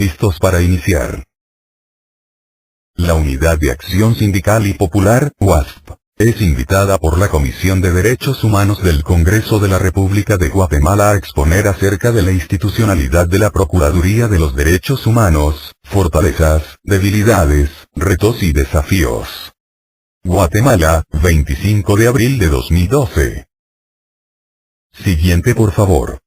Listos para iniciar. La Unidad de Acción Sindical y Popular, UASP, es invitada por la Comisión de Derechos Humanos del Congreso de la República de Guatemala a exponer acerca de la institucionalidad de la Procuraduría de los Derechos Humanos, fortalezas, debilidades, retos y desafíos. Guatemala, 25 de abril de 2012. Siguiente por favor.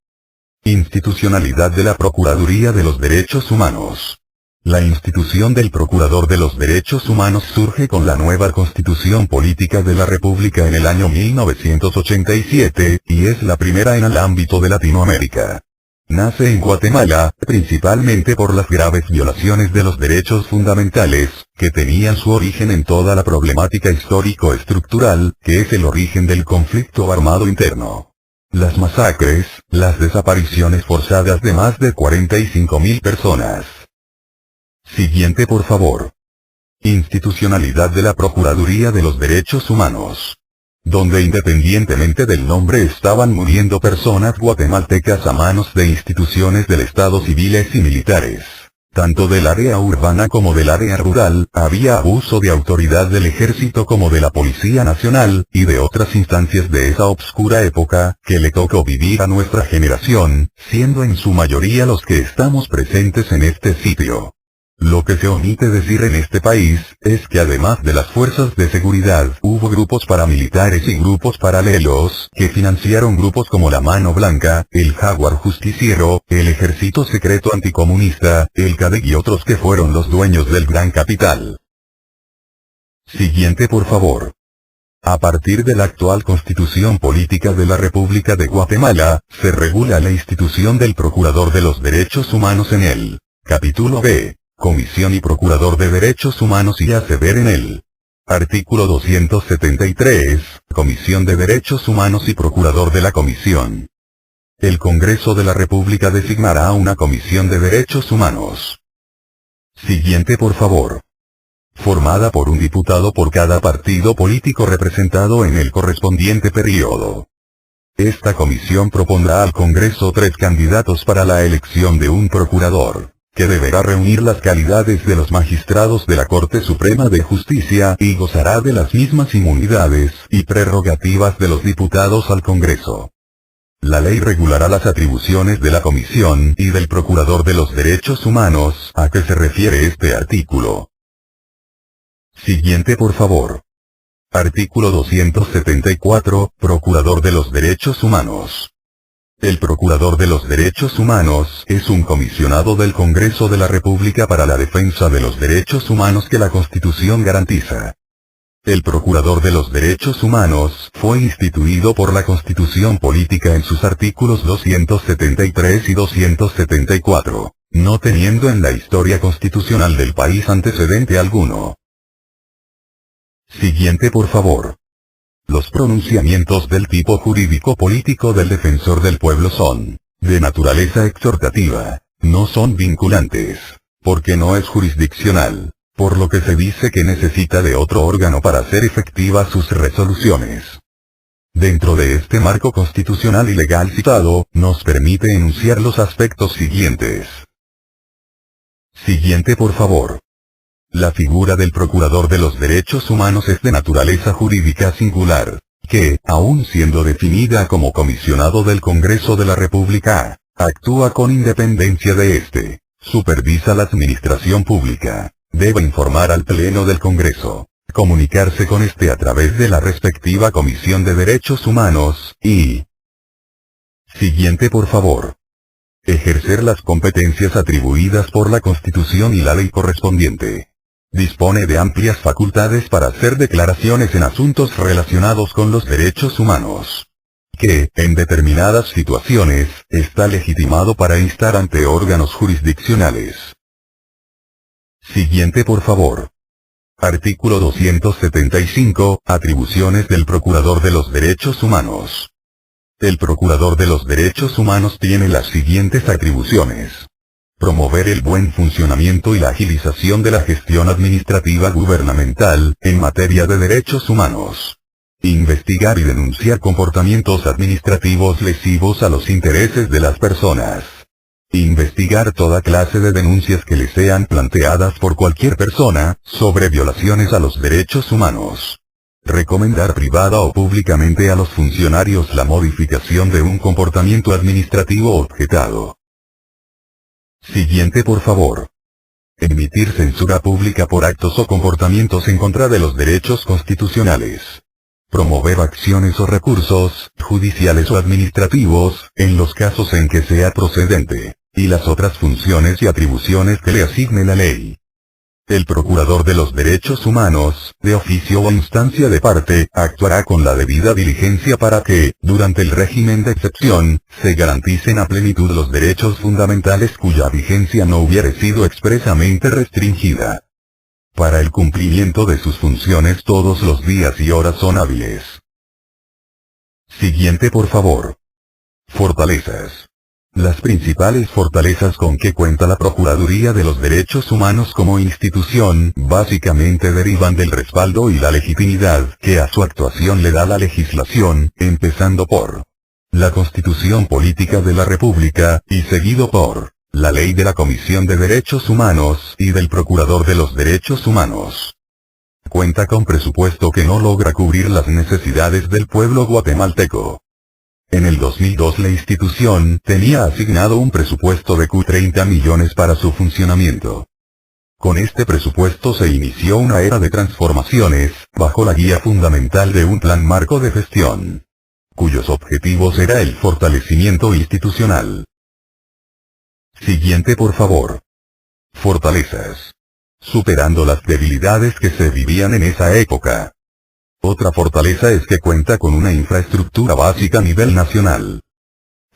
Institucionalidad de la Procuraduría de los Derechos Humanos. La institución del Procurador de los Derechos Humanos surge con la nueva Constitución Política de la República en el año 1987, y es la primera en el ámbito de Latinoamérica. Nace en Guatemala, principalmente por las graves violaciones de los derechos fundamentales, que tenían su origen en toda la problemática histórico-estructural, que es el origen del conflicto armado interno. Las masacres, las desapariciones forzadas de más de 45.000 personas. Siguiente por favor. Institucionalidad de la Procuraduría de los Derechos Humanos. Donde independientemente del nombre estaban muriendo personas guatemaltecas a manos de instituciones del Estado civiles y militares. Tanto del área urbana como del área rural, había abuso de autoridad del ejército como de la Policía Nacional, y de otras instancias de esa obscura época, que le tocó vivir a nuestra generación, siendo en su mayoría los que estamos presentes en este sitio. Lo que se omite decir en este país, es que además de las fuerzas de seguridad, hubo grupos paramilitares y grupos paralelos, que financiaron grupos como la Mano Blanca, el Jaguar Justiciero, el Ejército Secreto Anticomunista, el CADEC y otros que fueron los dueños del gran capital. Siguiente por favor. A partir de la actual Constitución Política de la República de Guatemala, se regula la institución del Procurador de los Derechos Humanos en el Capítulo B. Comisión y Procurador de Derechos Humanos y hace ver en el artículo 273, Comisión de Derechos Humanos y Procurador de la Comisión. El Congreso de la República designará una Comisión de Derechos Humanos. Siguiente por favor. Formada por un diputado por cada partido político representado en el correspondiente periodo. Esta comisión propondrá al Congreso 3 candidatos para la elección de un procurador, que deberá reunir las calidades de los magistrados de la Corte Suprema de Justicia y gozará de las mismas inmunidades y prerrogativas de los diputados al Congreso. La ley regulará las atribuciones de la Comisión y del Procurador de los Derechos Humanos, a que se refiere este artículo. Siguiente por favor. Artículo 274, Procurador de los Derechos Humanos. El Procurador de los Derechos Humanos es un comisionado del Congreso de la República para la defensa de los derechos humanos que la Constitución garantiza. El Procurador de los Derechos Humanos fue instituido por la Constitución Política en sus artículos 273 y 274, no teniendo en la historia constitucional del país antecedente alguno. Siguiente por favor. Los pronunciamientos del tipo jurídico-político del defensor del pueblo son de naturaleza exhortativa, no son vinculantes, porque no es jurisdiccional, por lo que se dice que necesita de otro órgano para hacer efectivas sus resoluciones. Dentro de este marco constitucional y legal citado, nos permite enunciar los aspectos siguientes. Siguiente por favor. La figura del Procurador de los Derechos Humanos es de naturaleza jurídica singular, que, aun siendo definida como comisionado del Congreso de la República, actúa con independencia de éste, supervisa la administración pública, debe informar al Pleno del Congreso, comunicarse con éste a través de la respectiva Comisión de Derechos Humanos, y... Siguiente por favor. Ejercer las competencias atribuidas por la Constitución y la ley correspondiente. Dispone de amplias facultades para hacer declaraciones en asuntos relacionados con los derechos humanos. Que, en determinadas situaciones, está legitimado para instar ante órganos jurisdiccionales. Siguiente por favor. Artículo 275, Atribuciones del Procurador de los Derechos Humanos. El Procurador de los Derechos Humanos tiene las siguientes atribuciones. Promover el buen funcionamiento y la agilización de la gestión administrativa gubernamental, en materia de derechos humanos. Investigar y denunciar comportamientos administrativos lesivos a los intereses de las personas. Investigar toda clase de denuncias que le sean planteadas por cualquier persona, sobre violaciones a los derechos humanos. Recomendar privada o públicamente a los funcionarios la modificación de un comportamiento administrativo objetado. Siguiente por favor. Emitir censura pública por actos o comportamientos en contra de los derechos constitucionales. Promover acciones o recursos, judiciales o administrativos, en los casos en que sea procedente, y las otras funciones y atribuciones que le asigne la ley. El Procurador de los Derechos Humanos, de oficio o instancia de parte, actuará con la debida diligencia para que, durante el régimen de excepción, se garanticen a plenitud los derechos fundamentales cuya vigencia no hubiere sido expresamente restringida. Para el cumplimiento de sus funciones todos los días y horas son hábiles. Siguiente por favor. Fortalezas. Las principales fortalezas con que cuenta la Procuraduría de los Derechos Humanos como institución, básicamente derivan del respaldo y la legitimidad que a su actuación le da la legislación, empezando por la Constitución Política de la República, y seguido por la Ley de la Comisión de Derechos Humanos y del Procurador de los Derechos Humanos. Cuenta con presupuesto que no logra cubrir las necesidades del pueblo guatemalteco. En el 2002 la institución tenía asignado un presupuesto de 30 millones para su funcionamiento. Con este presupuesto se inició una era de transformaciones, bajo la guía fundamental de un plan marco de gestión, cuyos objetivos era el fortalecimiento institucional. Siguiente por favor. Fortalezas. Superando las debilidades que se vivían en esa época. Otra fortaleza es que cuenta con una infraestructura básica a nivel nacional.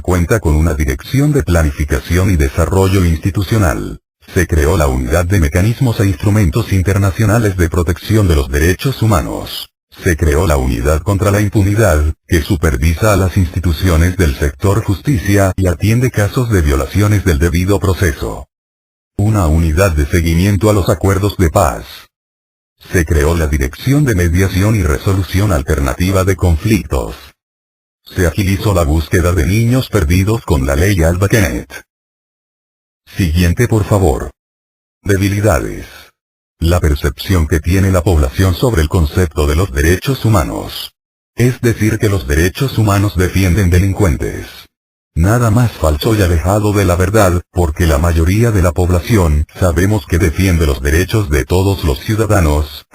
Cuenta con una dirección de planificación y desarrollo institucional. Se creó la Unidad de Mecanismos e Instrumentos Internacionales de Protección de los Derechos Humanos. Se creó la Unidad contra la Impunidad, que supervisa a las instituciones del sector justicia y atiende casos de violaciones del debido proceso. Una unidad de seguimiento a los acuerdos de paz. Se creó la Dirección de Mediación y Resolución Alternativa de Conflictos. Se agilizó la búsqueda de niños perdidos con la Ley Alba Kenneth. Siguiente por favor. Debilidades. La percepción que tiene la población sobre el concepto de los derechos humanos. Es decir que los derechos humanos defienden delincuentes. Nada más falso y alejado de la verdad, porque la mayoría de la población sabemos que defiende los derechos de todos los ciudadanos.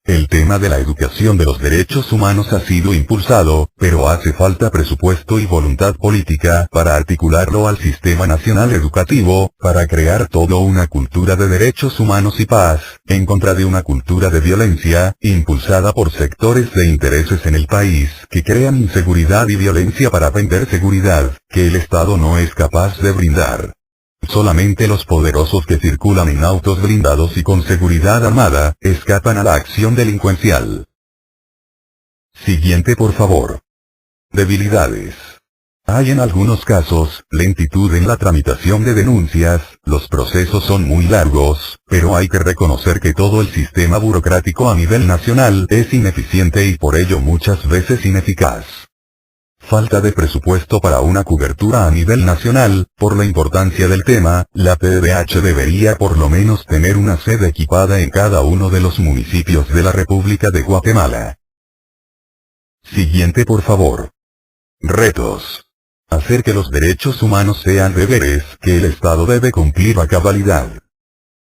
El tema de la educación de los derechos humanos ha sido impulsado, pero hace falta presupuesto y voluntad política para articularlo al sistema nacional educativo, para crear toda una cultura de derechos humanos y paz, en contra de una cultura de violencia, impulsada por sectores de intereses en el país, que crean inseguridad y violencia para vender seguridad, que el Estado no es capaz de brindar. Solamente los poderosos que circulan en autos blindados y con seguridad armada, escapan a la acción delincuencial. Siguiente por favor. Debilidades. Hay en algunos casos, lentitud en la tramitación de denuncias, los procesos son muy largos, pero hay que reconocer que todo el sistema burocrático a nivel nacional es ineficiente y por ello muchas veces ineficaz. Falta de presupuesto para una cobertura a nivel nacional. Por la importancia del tema, la PDH debería por lo menos tener una sede equipada en cada uno de los municipios de la República de Guatemala. Siguiente por favor. Retos. Hacer que los derechos humanos sean deberes que el Estado debe cumplir a cabalidad.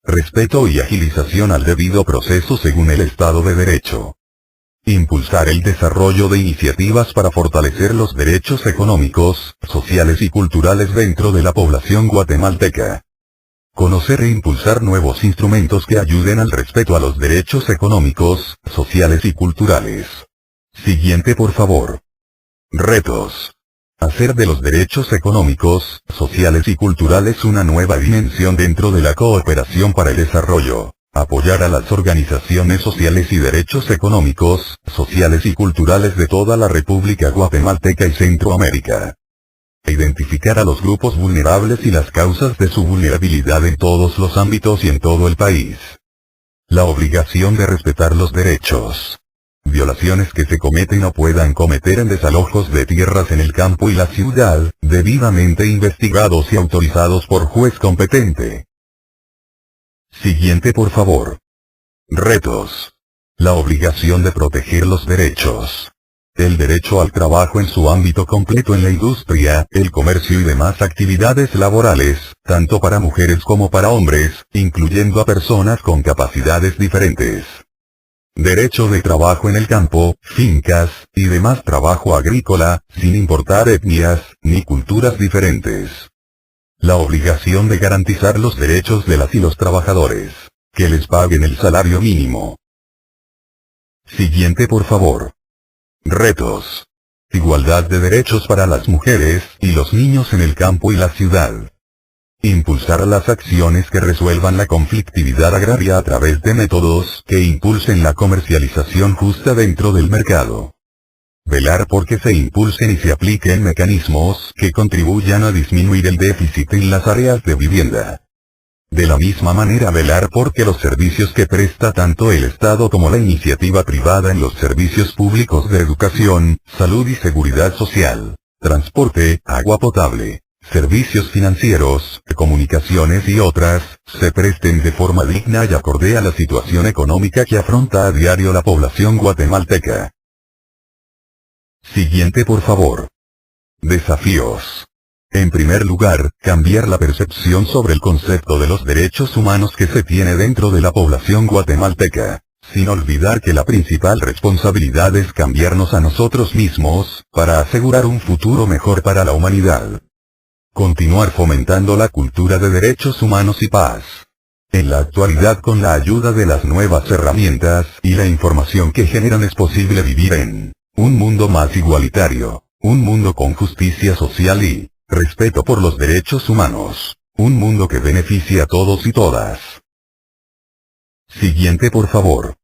Respeto y agilización al debido proceso según el Estado de Derecho. Impulsar el desarrollo de iniciativas para fortalecer los derechos económicos, sociales y culturales dentro de la población guatemalteca. Conocer e impulsar nuevos instrumentos que ayuden al respeto a los derechos económicos, sociales y culturales. Siguiente por favor. Retos. Hacer de los derechos económicos, sociales y culturales una nueva dimensión dentro de la cooperación para el desarrollo. Apoyar a las organizaciones sociales y derechos económicos, sociales y culturales de toda la República Guatemalteca y Centroamérica. Identificar a los grupos vulnerables y las causas de su vulnerabilidad en todos los ámbitos y en todo el país. La obligación de respetar los derechos Violaciones que se cometen o puedan cometer en desalojos de tierras en el campo y la ciudad, debidamente investigados y autorizados por juez competente. Siguiente por favor. Retos. La obligación de proteger los derechos. El derecho al trabajo en su ámbito completo en la industria, el comercio y demás actividades laborales, tanto para mujeres como para hombres, incluyendo a personas con capacidades diferentes. Derecho de trabajo en el campo, fincas, y demás trabajo agrícola, sin importar etnias, ni culturas diferentes. La obligación de garantizar los derechos de las y los trabajadores. Que les paguen el salario mínimo. Siguiente por favor. Retos. Igualdad de derechos para las mujeres y los niños en el campo y la ciudad. Impulsar las acciones que resuelvan la conflictividad agraria a través de métodos que impulsen la comercialización justa dentro del mercado. Velar por que se impulsen y se apliquen mecanismos que contribuyan a disminuir el déficit en las áreas de vivienda. De la misma manera velar por que los servicios que presta tanto el Estado como la iniciativa privada en los servicios públicos de educación, salud y seguridad social, transporte, agua potable, servicios financieros, comunicaciones y otras, se presten de forma digna y acorde a la situación económica que afronta a diario la población guatemalteca. Siguiente por favor. Desafíos. En primer lugar, cambiar la percepción sobre el concepto de los derechos humanos que se tiene dentro de la población guatemalteca, sin olvidar que la principal responsabilidad es cambiarnos a nosotros mismos, para asegurar un futuro mejor para la humanidad. Continuar fomentando la cultura de derechos humanos y paz. En la actualidad con la ayuda de las nuevas herramientas y la información que generan es posible vivir en un mundo más igualitario, un mundo con justicia social y respeto por los derechos humanos. Un mundo que beneficie a todos y todas. Siguiente por favor.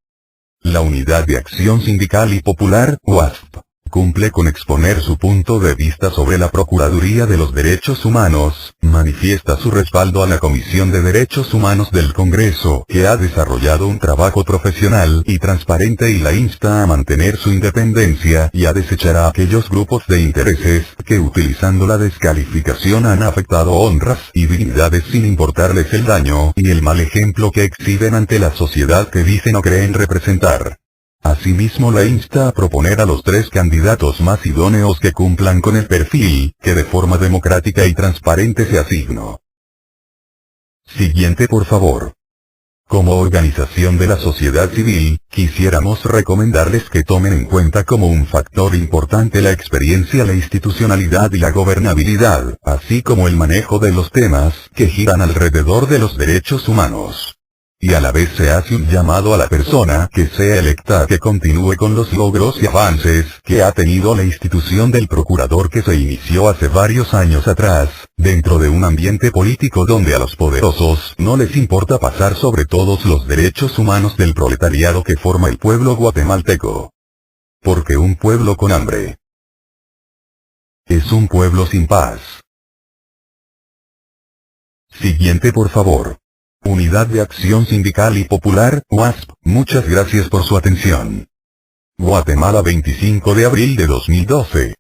La Unidad de Acción Sindical y Popular, UASP, cumple con exponer su punto de vista sobre la Procuraduría de los Derechos Humanos, manifiesta su respaldo a la Comisión de Derechos Humanos del Congreso, que ha desarrollado un trabajo profesional y transparente y la insta a mantener su independencia y a desechar a aquellos grupos de intereses que utilizando la descalificación han afectado honras y dignidades sin importarles el daño y el mal ejemplo que exhiben ante la sociedad que dicen o creen representar. Asimismo la insta a proponer a los 3 candidatos más idóneos que cumplan con el perfil, que de forma democrática y transparente se asignó. Siguiente por favor. Como organización de la sociedad civil, quisiéramos recomendarles que tomen en cuenta como un factor importante la experiencia, la institucionalidad y la gobernabilidad, así como el manejo de los temas que giran alrededor de los derechos humanos. Y a la vez se hace un llamado a la persona que sea electa a que continúe con los logros y avances que ha tenido la institución del procurador que se inició hace varios años atrás, dentro de un ambiente político donde a los poderosos no les importa pasar sobre todos los derechos humanos del proletariado que forma el pueblo guatemalteco. Porque un pueblo con hambre es un pueblo sin paz. Siguiente por favor. Unidad de Acción Sindical y Popular, UASP, muchas gracias por su atención. Guatemala 25 de abril de 2012.